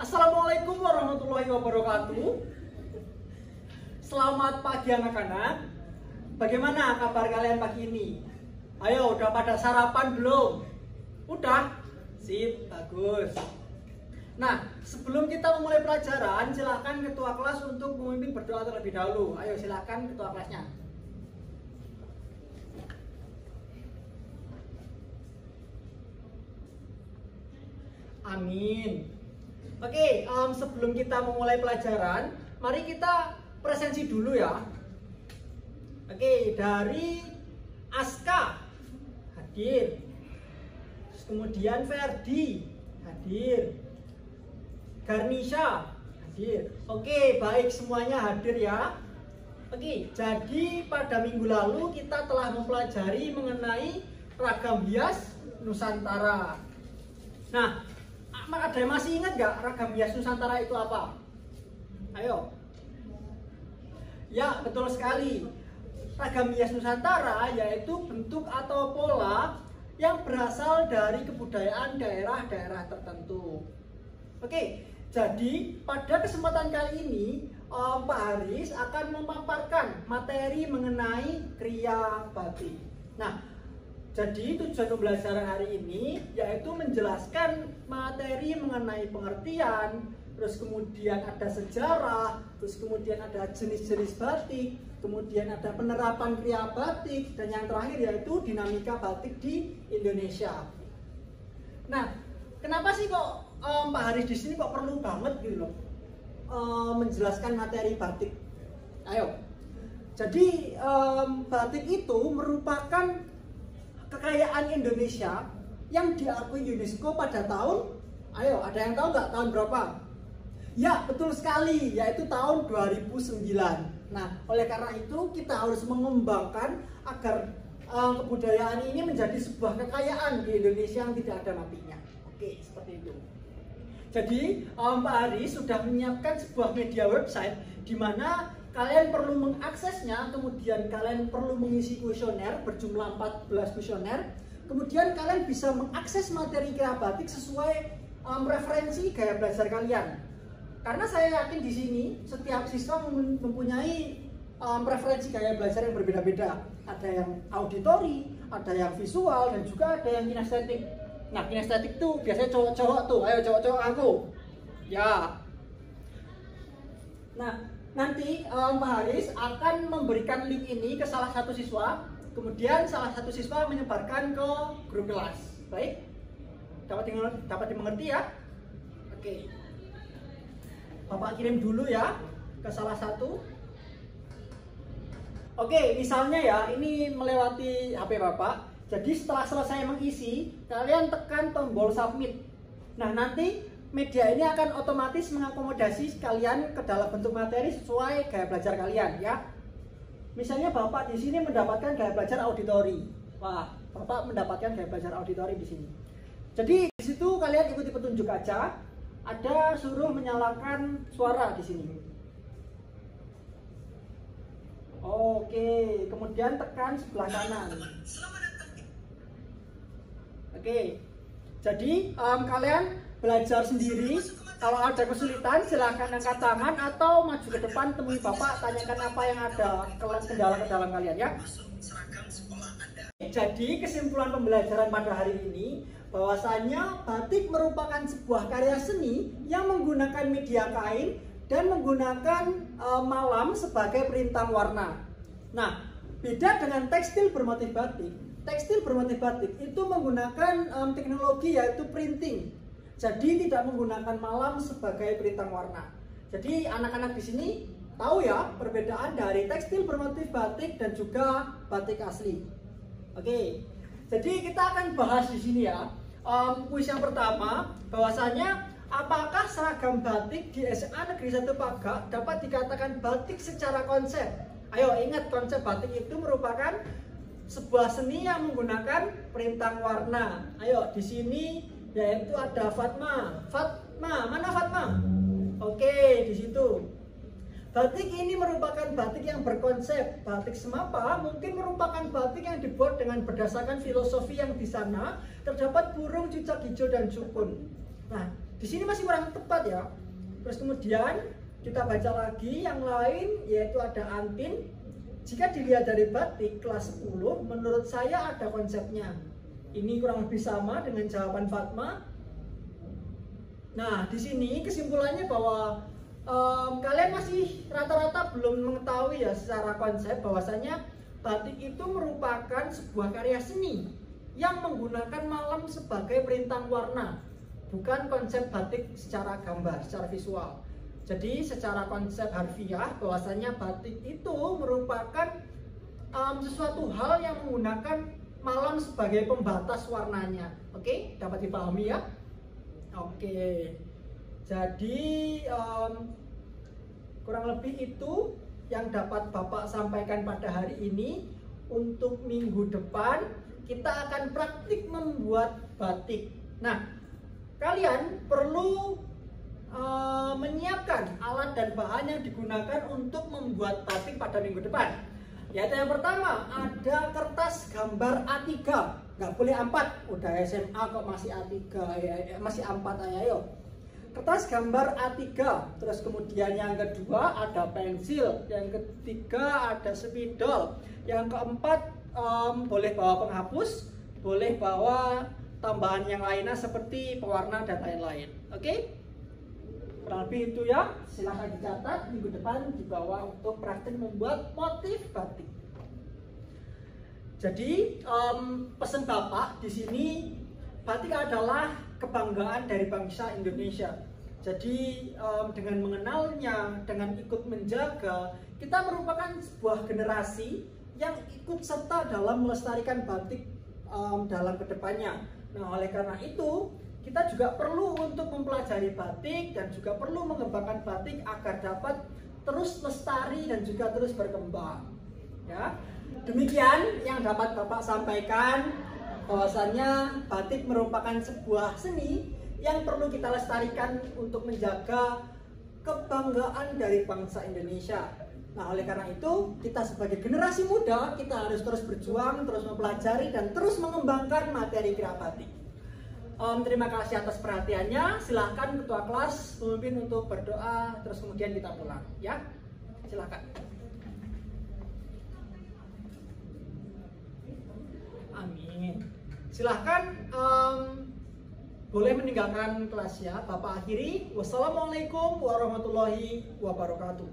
Assalamualaikum warahmatullahi wabarakatuh. Selamat pagi anak-anak. Bagaimana kabar kalian pagi ini? Ayo, udah pada sarapan belum? Udah? Sip, bagus. Nah, sebelum kita memulai pelajaran, silakan ketua kelas untuk memimpin berdoa terlebih dahulu. Ayo, silakan ketua kelasnya. Amin. Oke, sebelum kita memulai pelajaran, mari kita presensi dulu ya. Oke, dari Aska hadir. Terus kemudian Ferdi hadir. Garnisha hadir. Oke, baik, semuanya hadir ya. Oke, jadi pada minggu lalu kita telah mempelajari mengenai ragam hias Nusantara. Nah, ada yang masih ingat gak ragam hias Nusantara itu apa? Ayo. Ya, betul sekali. Ragam hias Nusantara yaitu bentuk atau pola yang berasal dari kebudayaan daerah-daerah tertentu. Oke, jadi pada kesempatan kali ini Pak Haris akan memaparkan materi mengenai kriya batik. Nah, jadi tujuan pembelajaran hari ini yaitu menjelaskan materi mengenai pengertian, terus kemudian ada sejarah, terus kemudian ada jenis-jenis batik, kemudian ada penerapan kriya batik, dan yang terakhir yaitu dinamika batik di Indonesia. Nah, kenapa sih kok Pak Haris di sini kok perlu banget gitu loh menjelaskan materi batik? Ayo. Jadi batik itu merupakan kekayaan Indonesia yang diakui UNESCO pada tahun, ayo ada yang tahu nggak tahun berapa? Ya, betul sekali, yaitu tahun 2009. Nah, oleh karena itu kita harus mengembangkan agar kebudayaan ini menjadi sebuah kekayaan di Indonesia yang tidak ada matinya. Oke, seperti itu. Jadi Pak Haris sudah menyiapkan sebuah media website di mana kalian perlu mengaksesnya, kemudian kalian perlu mengisi kuesioner berjumlah 14 kuesioner, kemudian kalian bisa mengakses materi kriya batik sesuai referensi gaya belajar kalian. Karena saya yakin di sini setiap siswa mempunyai preferensi gaya belajar yang berbeda-beda. Ada yang auditori, ada yang visual, dan juga ada yang kinestetik. Nah, kinestetik tuh biasanya cowok-cowok tuh. Ayo cowok-cowok aku. Ya. Nah, nanti Pak Haris akan memberikan link ini ke salah satu siswa, kemudian salah satu siswa menyebarkan ke grup kelas. Baik? Dapat dimengerti ya? Oke. Bapak kirim dulu ya ke salah satu. Oke, misalnya ya, ini melewati HP Bapak. Jadi setelah selesai mengisi, kalian tekan tombol submit. Nah, nanti media ini akan otomatis mengakomodasi kalian ke dalam bentuk materi sesuai gaya belajar kalian ya. Misalnya Bapak di sini mendapatkan gaya belajar auditori. Wah, Bapak mendapatkan gaya belajar auditori di sini. Jadi di situ kalian ikuti petunjuk aja. Ada suruh menyalakan suara di sini. Oke, kemudian tekan sebelah kanan. Oke. Jadi kalian belajar sendiri. Kalau ada kesulitan silahkan angkat tangan atau maju ke depan temui Bapak, tanyakan apa yang ada kendala-kendala kalian ya. Jadi kesimpulan pembelajaran pada hari ini bahwasanya batik merupakan sebuah karya seni yang menggunakan media kain dan menggunakan malam sebagai perintang warna. Nah, beda dengan tekstil bermotif batik. Tekstil bermotif batik itu menggunakan teknologi yaitu printing. Jadi tidak menggunakan malam sebagai perintang warna. Jadi anak-anak di sini tahu ya perbedaan dari tekstil bermotif batik dan juga batik asli. Oke. Jadi kita akan bahas di sini ya. Kuis yang pertama bahwasanya apakah seragam batik di SMA Negeri 1 Pagak dapat dikatakan batik secara konsep? Ayo ingat, konsep batik itu merupakan sebuah seni yang menggunakan perintang warna. Ayo di sini yaitu ada Fatma. Fatma, mana Fatma? Oke, di situ. Batik ini merupakan batik yang berkonsep. Batik Semapa mungkin merupakan batik yang dibuat dengan berdasarkan filosofi yang di sana terdapat burung, cicak hijau, dan sukun. Nah, Di sini masih kurang tepat ya. Terus kemudian kita baca lagi yang lain, yaitu ada antin. Jika dilihat dari batik kelas 10, menurut saya ada konsepnya. Ini kurang lebih sama dengan jawaban Fatma. Nah, di sini kesimpulannya bahwa kalian masih rata-rata belum mengetahui ya secara konsep bahwasanya batik itu merupakan sebuah karya seni yang menggunakan malam sebagai perintah warna, bukan konsep batik secara gambar, secara visual. Jadi secara konsep harfiah bahwasanya batik itu merupakan sesuatu hal yang menggunakan malam sebagai pembatas warnanya. Oke, dapat dipahami ya? Oke, jadi kurang lebih itu yang dapat Bapak sampaikan pada hari ini. Untuk minggu depan kita akan praktik membuat batik. Nah, kalian perlu menyiapkan alat dan bahan yang digunakan untuk membuat batik pada minggu depan. Yaitu yang pertama ada kertas gambar A3, nggak boleh A4. Udah SMA kok masih A3 ya, masih A4 ayo. Kertas gambar A3. Terus kemudian yang kedua ada pensil, yang ketiga ada spidol, yang keempat boleh bawa penghapus, boleh bawa tambahan yang lainnya seperti pewarna dan lain-lain. Oke? Kurang lebih itu ya. Silahkan dicatat minggu depan dibawa untuk praktik membuat motif batik. Jadi pesan Bapak di sini, batik adalah kebanggaan dari bangsa Indonesia. Jadi dengan mengenalnya, dengan ikut menjaga, kita merupakan sebuah generasi yang ikut serta dalam melestarikan batik dalam kedepannya. Nah, oleh karena itu kita juga perlu untuk mempelajari batik dan juga perlu mengembangkan batik agar dapat terus lestari dan juga terus berkembang. Ya, demikian yang dapat Bapak sampaikan, bahwasannya batik merupakan sebuah seni yang perlu kita lestarikan untuk menjaga kebanggaan dari bangsa Indonesia. Nah, oleh karena itu kita sebagai generasi muda kita harus terus berjuang, terus mempelajari dan terus mengembangkan materi gerak batik. Terima kasih atas perhatiannya. Silahkan ketua kelas memimpin untuk berdoa, terus kemudian kita pulang. Ya, silahkan. Amin. Silahkan boleh meninggalkan kelas ya. Bapak akhiri. Wassalamualaikum warahmatullahi wabarakatuh.